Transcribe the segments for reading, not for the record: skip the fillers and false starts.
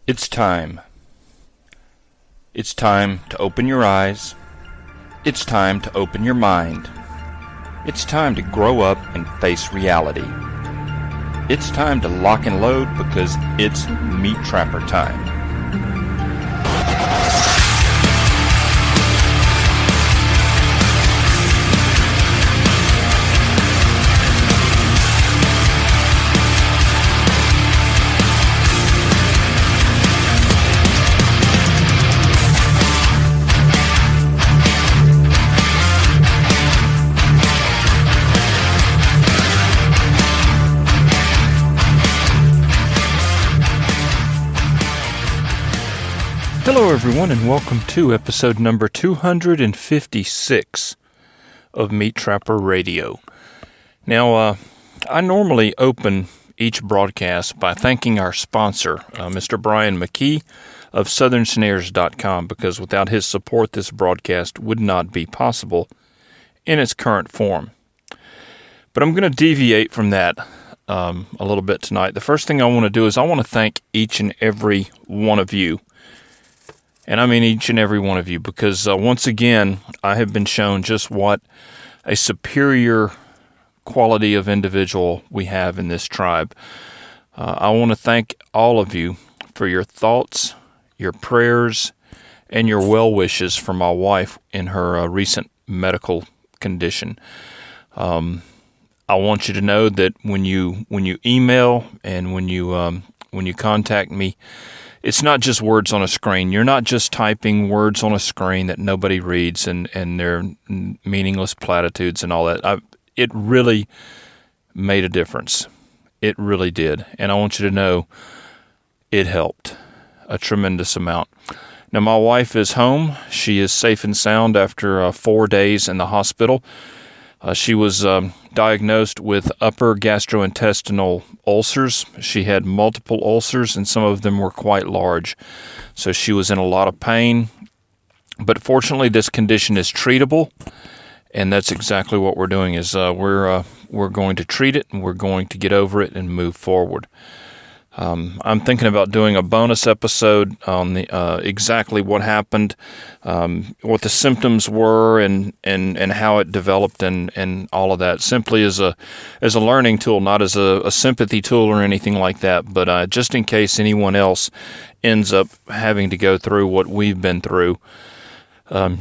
It's time. It's time to open your eyes. It's time to open your mind. It's time to grow up and face reality. It's time to lock and load because it's Meat Trapper time. Hello everyone and welcome to episode number 256 of Meat Trapper Radio. Now, I normally open each broadcast by thanking our sponsor, Mr. Brian McKee of southernsnares.com, because without his support this broadcast would not be possible in its current form. But I'm going to deviate from that a little bit tonight. The first thing I want to do is I want to thank each and every one of you. And I mean each and every one of you, because once again, I have been shown just what a superior quality of individual we have in this tribe. I want to thank all of you for your thoughts, your prayers, and your well wishes for my wife in her recent medical condition. I want you to know that when you email and when you contact me, it's not just words on a screen. You're not just typing words on a screen that nobody reads and they're meaningless platitudes and all that. It really made a difference. It really did. And I want you to know it helped a tremendous amount. Now, my wife is home. She is safe and sound after 4 days in the hospital. She was diagnosed with upper gastrointestinal ulcers. She had multiple ulcers, and some of them were quite large. So she was in a lot of pain. But fortunately, this condition is treatable, and that's exactly what we're doing. Is we're going to treat it, and we're going to get over it and move forward. I'm thinking about doing a bonus episode on the exactly what happened, what the symptoms were, and how it developed, and all of that. Simply as a learning tool, not as a sympathy tool or anything like that. But just in case anyone else ends up having to go through what we've been through,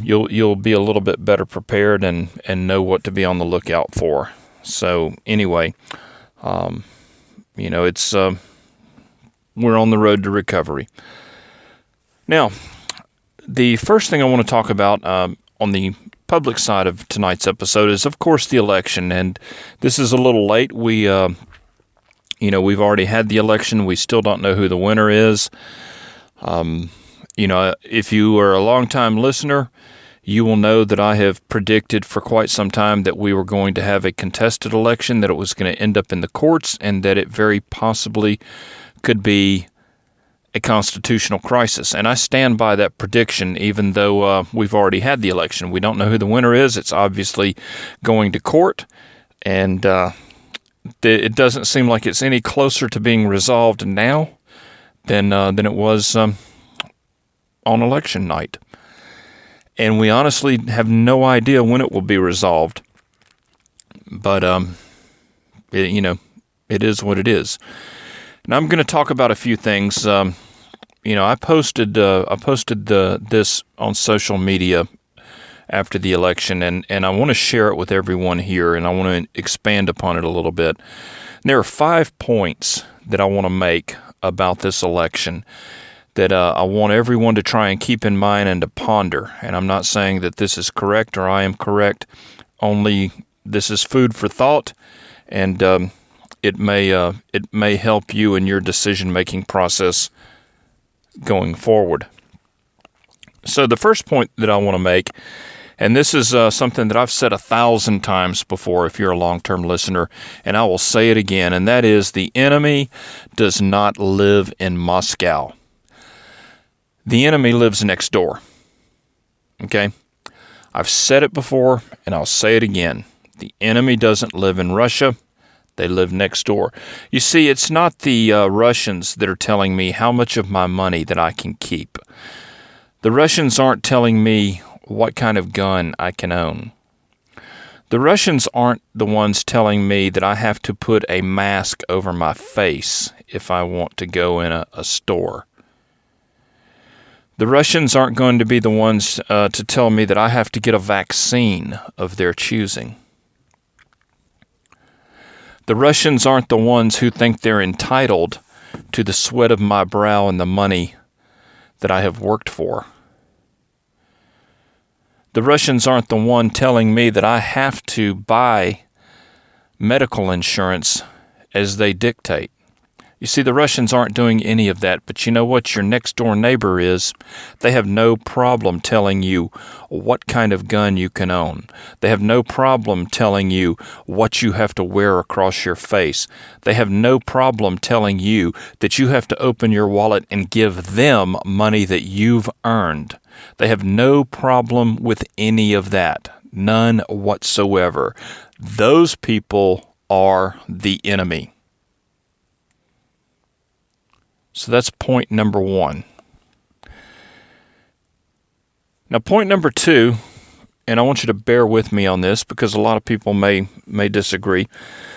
you'll be a little bit better prepared and know what to be on the lookout for. So anyway, it's. We're on the road to recovery. Now, the first thing I want to talk about on the public side of tonight's episode is, of course, the election. And this is a little late. We've already had the election. We still don't know who the winner is. If you are a longtime listener, you will know that I have predicted for quite some time that we were going to have a contested election, that it was going to end up in the courts, and that it very possibly could be a constitutional crisis. And I stand by that prediction, even though we've already had the election. We don't know who the winner is. It's obviously going to court, and it doesn't seem like it's any closer to being resolved now than it was on election night. And we honestly have no idea when it will be resolved. But it is what it is. Now I'm going to talk about a few things. I posted this on social media after the election, and I want to share it with everyone here, and I want to expand upon it a little bit. There are 5 points that I want to make about this election that I want everyone to try and keep in mind and to ponder. And I'm not saying that this is correct or I am correct. Only this is food for thought, and it may help you in your decision-making process going forward. So the first point that I want to make, and this is something that I've said 1,000 times before if you're a long-term listener, and I will say it again, and that is the enemy does not live in Moscow. The enemy lives next door. Okay? I've said it before, and I'll say it again. The enemy doesn't live in Russia. They live next door. You see, it's not the Russians that are telling me how much of my money that I can keep. The Russians aren't telling me what kind of gun I can own. The Russians aren't the ones telling me that I have to put a mask over my face if I want to go in a store. The Russians aren't going to be the ones to tell me that I have to get a vaccine of their choosing. The Russians aren't the ones who think they're entitled to the sweat of my brow and the money that I have worked for. The Russians aren't the one telling me that I have to buy medical insurance as they dictate. You see, the Russians aren't doing any of that, but you know what your next door neighbor is? They have no problem telling you what kind of gun you can own. They have no problem telling you what you have to wear across your face. They have no problem telling you that you have to open your wallet and give them money that you've earned. They have no problem with any of that. None whatsoever. Those people are the enemy. So that's point number one. Now, point number two, and I want you to bear with me on this because a lot of people may disagree,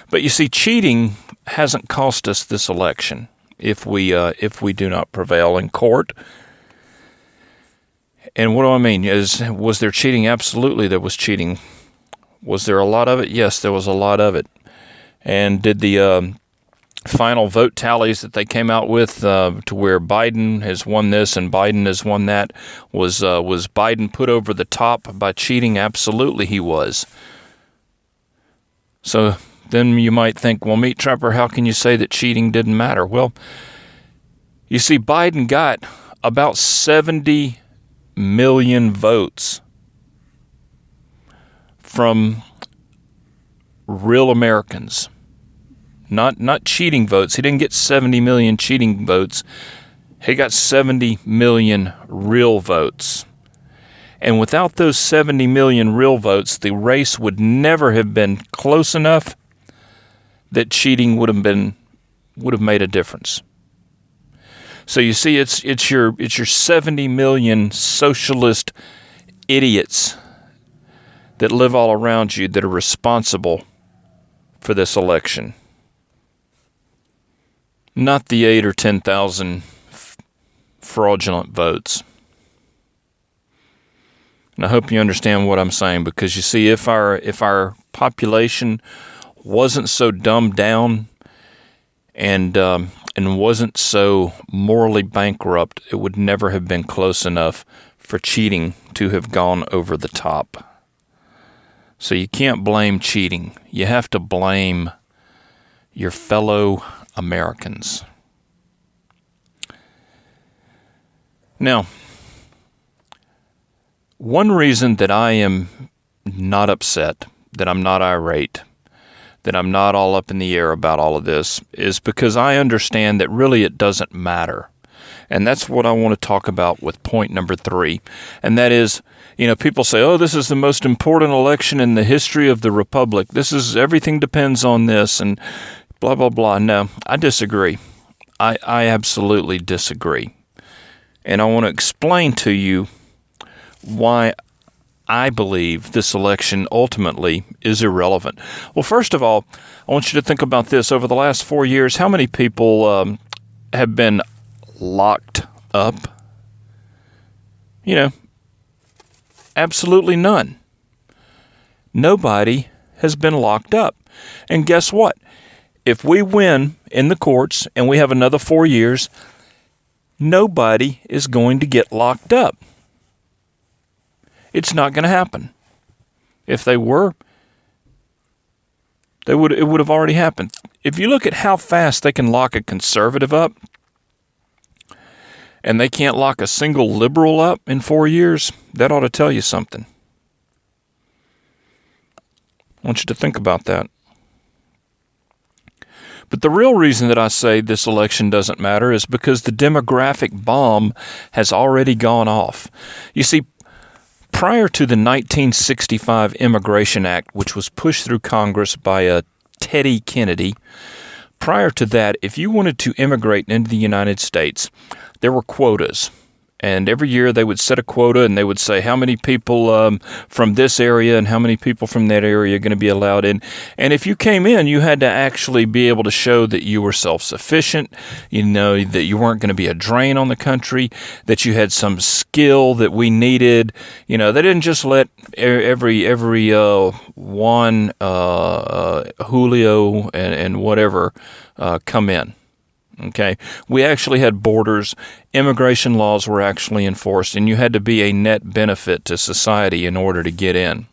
but you see, cheating hasn't cost us this election if we do not prevail in court. And what do I mean? Was there cheating? Absolutely, there was cheating. Was there a lot of it? Yes, there was a lot of it. And did the final vote tallies that they came out with to where Biden has won this and Biden has won that, was Biden put over the top by cheating? Absolutely he was. So then you might think, well, Meat Trapper, how can you say that cheating didn't matter? Well, you see, Biden got about 70 million votes from real Americans. Not cheating votes. He didn't get 70 million cheating votes. He got 70 million real votes. And without those 70 million real votes, the race would never have been close enough that cheating would have made a difference. So you see, it's your 70 million socialist idiots that live all around you that are responsible for this election. Not the 8 or 10,000 fraudulent votes. And I hope you understand what I'm saying, because you see, if our population wasn't so dumbed down and wasn't so morally bankrupt, it would never have been close enough for cheating to have gone over the top. So you can't blame cheating. You have to blame your fellow Americans. Now, one reason that I am not upset, that I'm not irate, that I'm not all up in the air about all of this, is because I understand that really it doesn't matter. And that's what I want to talk about with point number 3. And that is, people say, oh, this is the most important election in the history of the Republic. Everything depends on this and blah, blah, blah. No, I disagree. I absolutely disagree. And I want to explain to you why I believe this election ultimately is irrelevant. Well, first of all, I want you to think about this. Over the last 4 years, how many people have been locked up? Absolutely none. Nobody has been locked up. And guess what? If we win in the courts and we have another 4 years, nobody is going to get locked up. It's not going to happen. If they were, it would have already happened. If you look at how fast they can lock a conservative up, and they can't lock a single liberal up in 4 years, that ought to tell you something. I want you to think about that. But the real reason that I say this election doesn't matter is because the demographic bomb has already gone off. You see, prior to the 1965 Immigration Act, which was pushed through Congress by a Teddy Kennedy. Prior to that, if you wanted to immigrate into the United States, there were quotas. And every year they would set a quota and they would say how many people from this area and how many people from that area are going to be allowed in. And if you came in, you had to actually be able to show that you were self-sufficient, that you weren't going to be a drain on the country, that you had some skill that we needed. They didn't just let every Juan, Julio, and whatever come in. Okay, we actually had borders. Immigration laws were actually enforced, and you had to be a net benefit to society in order to get in.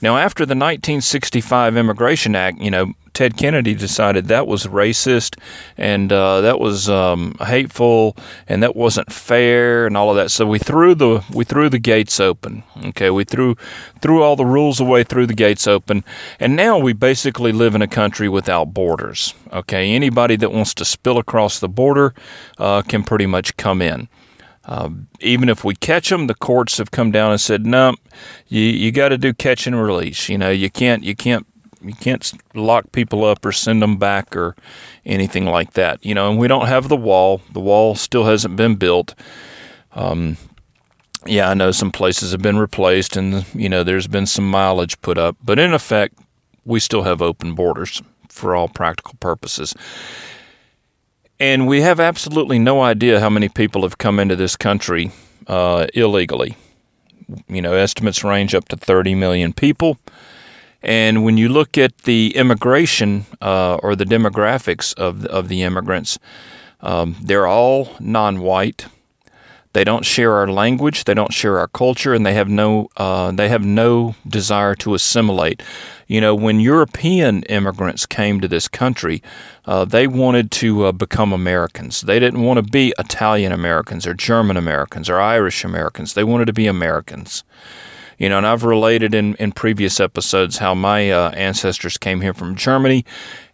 Now, after the 1965 Immigration Act, Ted Kennedy decided that was racist and that was hateful and that wasn't fair and all of that. So we threw the gates open. Okay, we threw all the rules away, threw the gates open, and now we basically live in a country without borders. Okay, anybody that wants to spill across the border can pretty much come in. Even if we catch them, the courts have come down and said, no, you got to do catch and release. You can't lock people up or send them back or anything like that. And we don't have the wall. The wall still hasn't been built. Yeah, I know some places have been replaced and, there's been some mileage put up. But in effect, we still have open borders for all practical purposes. And we have absolutely no idea how many people have come into this country illegally. Estimates range up to 30 million people. And when you look at the immigration or the demographics of the immigrants, they're all non-white. They don't share our language, they don't share our culture, and they have no desire to assimilate. When European immigrants came to this country, they wanted to become Americans. They didn't want to be Italian Americans or German Americans or Irish Americans. They wanted to be Americans. And I've related in previous episodes how my ancestors came here from Germany,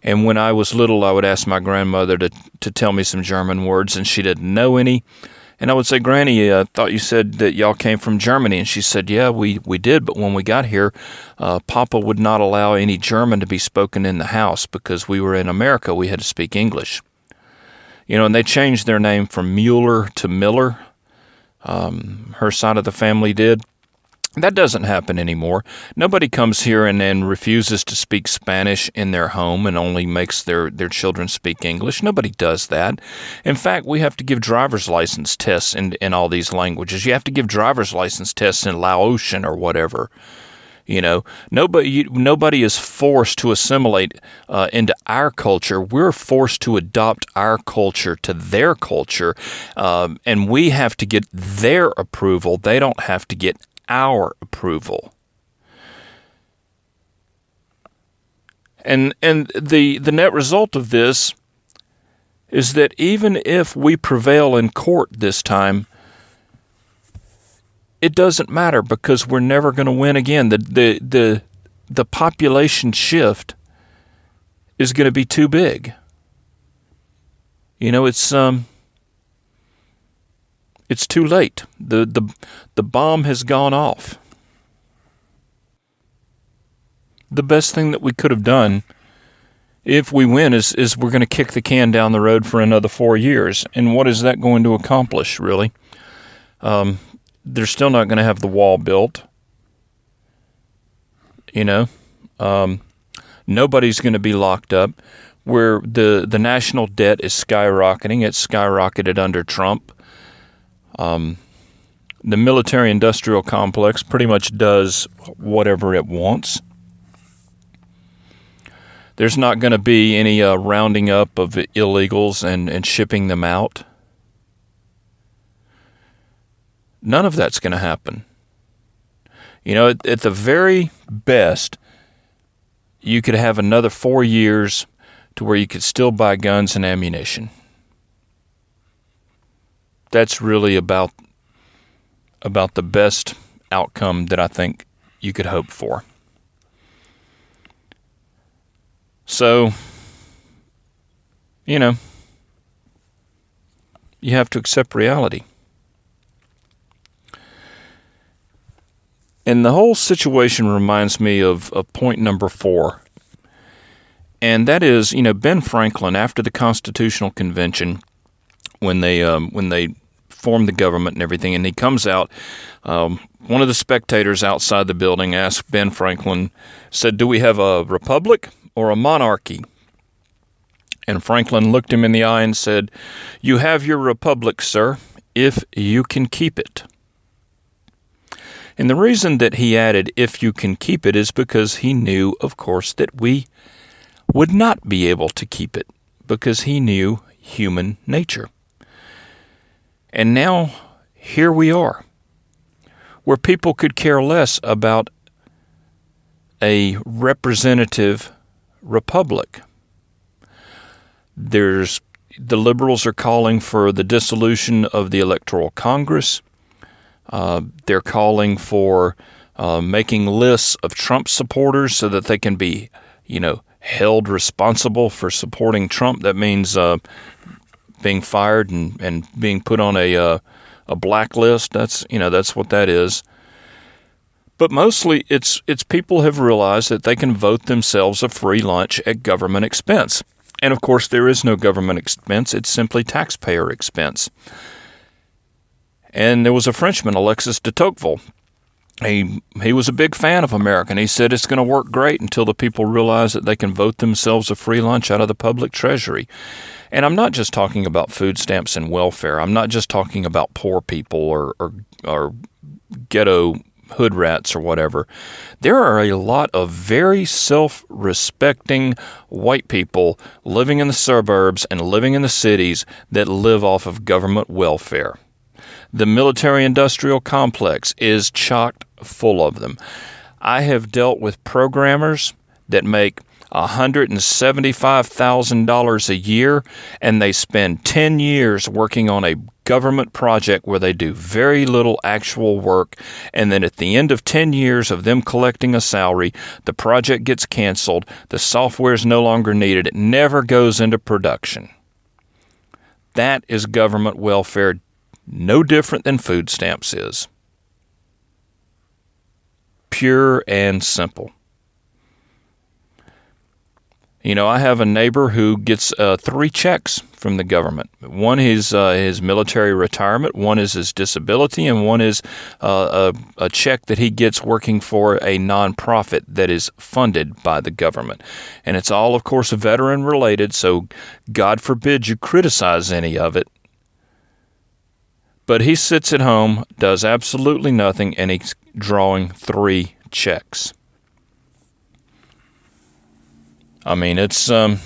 and when I was little, I would ask my grandmother to tell me some German words, and she didn't know any. And I would say, Granny, I thought you said that y'all came from Germany. And she said, yeah, we did. But when we got here, Papa would not allow any German to be spoken in the house because we were in America. We had to speak English. And they changed their name from Mueller to Miller. Her side of the family did. That doesn't happen anymore. Nobody comes here and then refuses to speak Spanish in their home and only makes their children speak English. Nobody does that. In fact, we have to give driver's license tests in all these languages. You have to give driver's license tests in Laotian or whatever. Nobody is forced to assimilate into our culture. We're forced to adopt our culture to their culture, and we have to get their approval. They don't have to get our approval. And the net result of this is that even if we prevail in court this time, it doesn't matter because we're never going to win again. The population shift is going to be too big. It's too late. The bomb has gone off. The best thing that we could have done if we win is we're going to kick the can down the road for another 4 years. And what is that going to accomplish, really? They're still not going to have the wall built. Nobody's going to be locked up. Where the national debt is skyrocketing. It's skyrocketed under Trump. The military-industrial complex pretty much does whatever it wants. There's not going to be any rounding up of illegals and shipping them out. None of that's going to happen. At the very best, you could have another 4 years to where you could still buy guns and ammunition. That's really about the best outcome that I think you could hope for. So, you have to accept reality. And the whole situation reminds me of point number 4. And that is, Ben Franklin, after the Constitutional Convention, when they formed the government and everything, and he comes out, one of the spectators outside the building asked Ben Franklin, said, "Do we have a republic or a monarchy?" And Franklin looked him in the eye and said, "You have your republic, sir, if you can keep it." And the reason that he added, "if you can keep it," is because he knew, of course, that we would not be able to keep it, because he knew human nature. And now, here we are, where people could care less about a representative republic. The liberals are calling for the dissolution of the Electoral Congress. They're calling for making lists of Trump supporters so that they can be, held responsible for supporting Trump. That means being fired and being put on a blacklist. That's what that is. But mostly it's people have realized that they can vote themselves a free lunch at government expense. And of course there is no government expense, it's simply taxpayer expense. And there was a Frenchman, Alexis de Tocqueville. He was a big fan of America, and he said it's going to work great until the people realize that they can vote themselves a free lunch out of the public treasury. And I'm not just talking about food stamps and welfare. I'm not just talking about poor people or ghetto hood rats or whatever. There are a lot of very self-respecting white people living in the suburbs and living in the cities that live off of government welfare. The military-industrial complex is chock full of them. I have dealt with programmers that make $175,000 a year, and they spend 10 years working on a government project where they do very little actual work, and then at the end of 10 years of them collecting a salary, the project gets canceled, the software is no longer needed, it never goes into production. That is government welfare, no different than food stamps is. Pure and simple. I have a neighbor who gets 3 checks from the government. One is his military retirement, one is his disability, and one is a check that he gets working for a nonprofit that is funded by the government. And it's all, of course, veteran related, so God forbid you criticize any of it. But he sits at home, does absolutely nothing, and he's drawing 3 checks. I mean, it's there's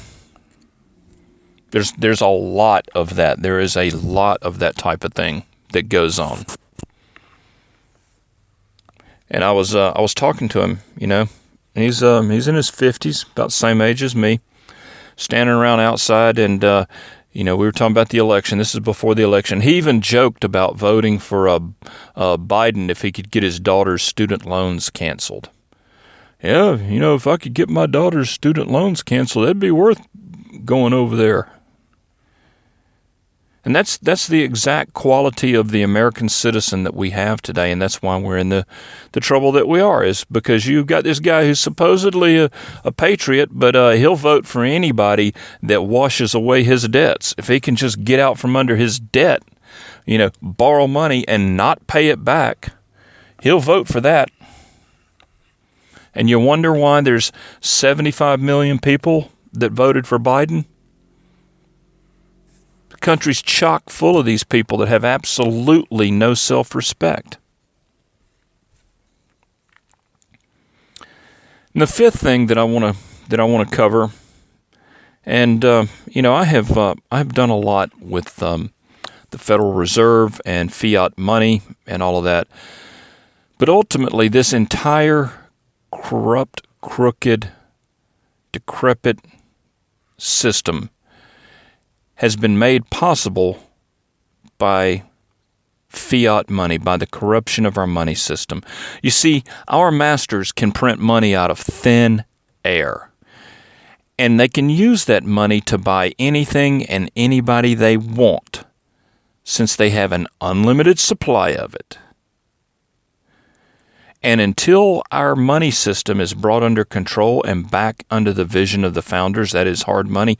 a lot of that. There is a lot of that type of thing that goes on. And I was talking to him, and he's in his 50s, about the same age as me, standing around outside, and we were talking about the election. This is before the election. He even joked about voting for Biden if he could get his daughter's student loans canceled. Yeah, if I could get my daughter's student loans canceled, that'd be worth going over there. And that's the exact quality of the American citizen that we have today, and that's why we're in the trouble that we are, is because you've got this guy who's supposedly a patriot, but he'll vote for anybody that washes away his debts. If he can just get out from under his debt, borrow money and not pay it back, he'll vote for that. And you wonder why there's 75 million people that voted for Biden? The country's chock full of these people that have absolutely no self-respect. And the fifth thing that I want to cover, and I have done a lot with the Federal Reserve and fiat money and all of that, but ultimately this entire corrupt, crooked, decrepit system has been made possible by fiat money, by the corruption of our money system. You see, our masters can print money out of thin air, and they can use that money to buy anything and anybody they want, since they have an unlimited supply of it. And until our money system is brought under control and back under the vision of the founders, that is hard money,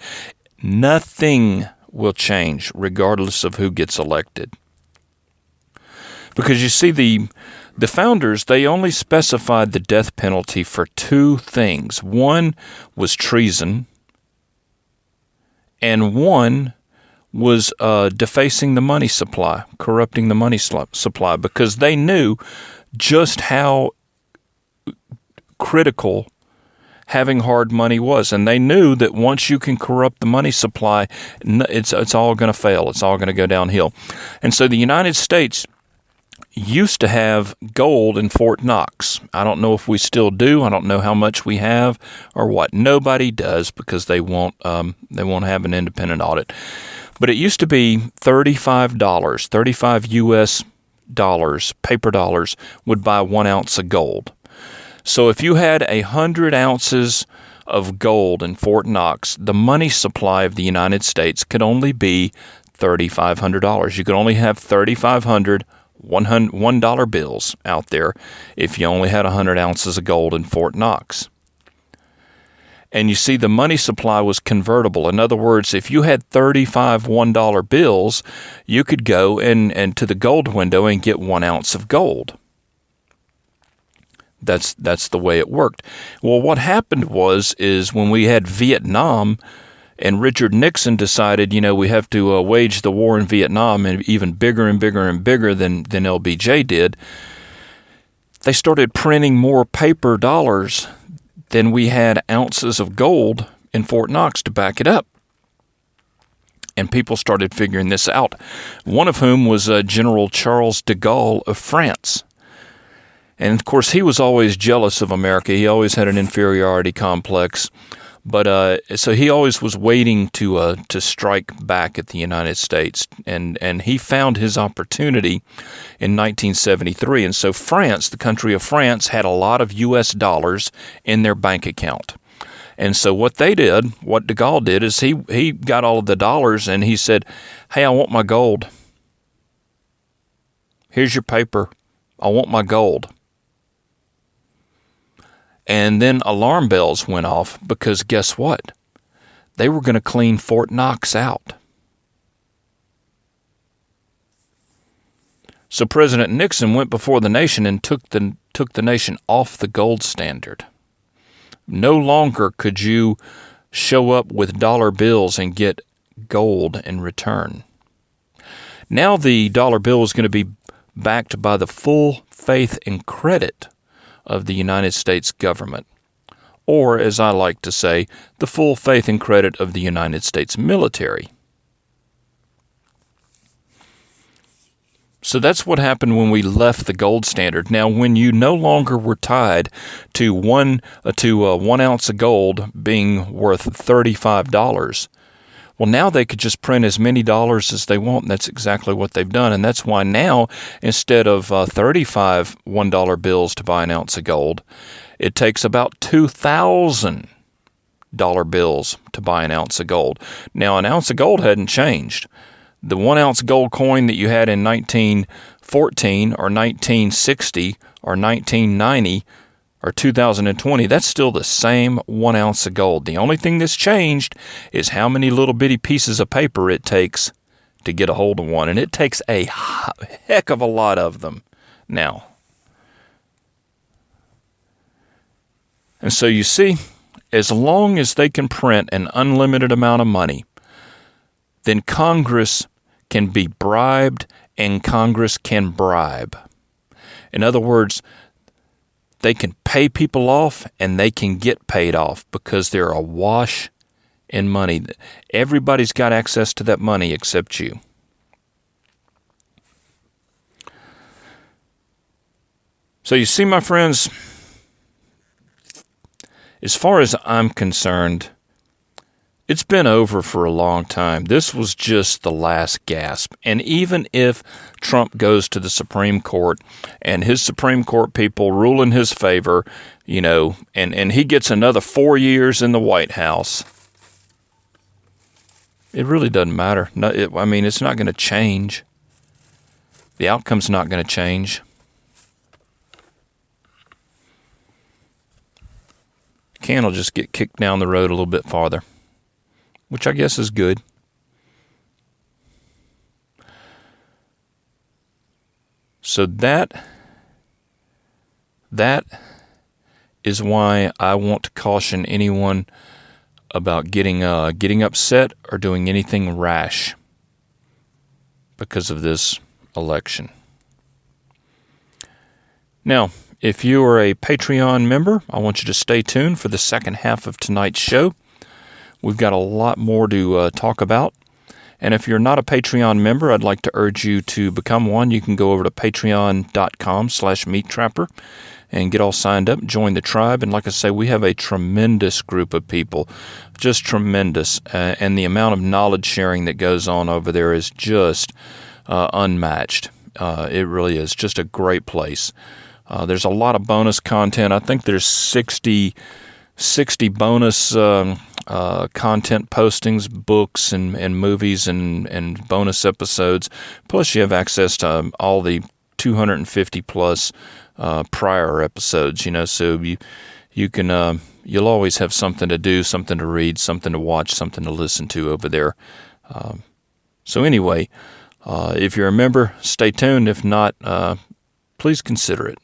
nothing will change regardless of who gets elected. Because you see, the founders, they only specified the death penalty for two things. One was treason, and one was defacing the money supply, corrupting the money supply, because they knew just how critical having hard money was. And they knew that once you can corrupt the money supply, it's all going to fail. It's all going to go downhill. And so the United States used to have gold in Fort Knox. I don't know if we still do. I don't know how much we have or what. Nobody does, because they won't have an independent audit. But it used to be $35, 35 US dollars, paper dollars, would buy 1 ounce of gold. So if you had 100 ounces of gold in Fort Knox, the money supply of the United States could only be $3,500. You could only have 3,500 $1 bills out there if you only had 100 ounces of gold in Fort Knox. And you see, the money supply was convertible. In other words, if you had 35 $1 bills, you could go and to the gold window and get 1 ounce of gold. That's the way it worked. Well, what happened is when we had Vietnam, and Richard Nixon decided, we have to wage the war in Vietnam, and even bigger and bigger and bigger than LBJ did, they started printing more paper dollars than we had ounces of gold in Fort Knox to back it up. And people started figuring this out, one of whom was General Charles de Gaulle of France. And, of course, he was always jealous of America. He always had an inferiority complex. But so he always was waiting to strike back at the United States, and he found his opportunity in 1973. And so France, the country of France, had a lot of U.S. dollars in their bank account. And so what de Gaulle did, is he got all of the dollars, and he said, "Hey, I want my gold. Here's your paper. I want my gold." And then alarm bells went off, because guess what? They were going to clean Fort Knox out. So President Nixon went before the nation and took the nation off the gold standard. No longer could you show up with dollar bills and get gold in return. Now the dollar bill is going to be backed by the full faith and credit of the United States government, or, as I like to say, the full faith and credit of the United States military. So that's what happened when we left the gold standard. Now, when you no longer were tied to one ounce of gold being worth $35, well, now they could just print as many dollars as they want, and that's exactly what they've done. And that's why now, instead of 35 $1 bills to buy an ounce of gold, it takes about 2,000 dollar bills to buy an ounce of gold. Now, an ounce of gold hadn't changed. The 1 ounce gold coin that you had in 1914 or 1960 or 1990 or 2020, that's still the same 1 ounce of gold. The only thing that's changed is how many little bitty pieces of paper it takes to get a hold of one. And it takes a heck of a lot of them now. And so you see, as long as they can print an unlimited amount of money, then Congress can be bribed and Congress can bribe. In other words, they can pay people off and they can get paid off because they're awash in money. Everybody's got access to that money except you. So you see, my friends, as far as I'm concerned, it's been over for a long time. This was just the last gasp. And even if Trump goes to the Supreme Court and his Supreme Court people rule in his favor, and he gets another 4 years in the White House, it really doesn't matter. It's not going to change. The outcome's not going to change. can will just get kicked down the road a little bit farther, which I guess is good. So that is why I want to caution anyone about getting upset or doing anything rash because of this election. Now, if you are a Patreon member, I want you to stay tuned for the second half of tonight's show. We've got a lot more to talk about. And if you're not a Patreon member, I'd like to urge you to become one. You can go over to patreon.com/meattrapper and get all signed up, join the tribe. And like I say, we have a tremendous group of people, just tremendous. And the amount of knowledge sharing that goes on over there is just unmatched. It really is just a great place. There's a lot of bonus content. I think there's 60 bonus content postings, books and movies and bonus episodes. Plus you have access to all the 250 plus prior episodes, so you can you'll always have something to do, something to read, something to watch, something to listen to over there. So anyway, if you're a member, stay tuned. If not, please consider it.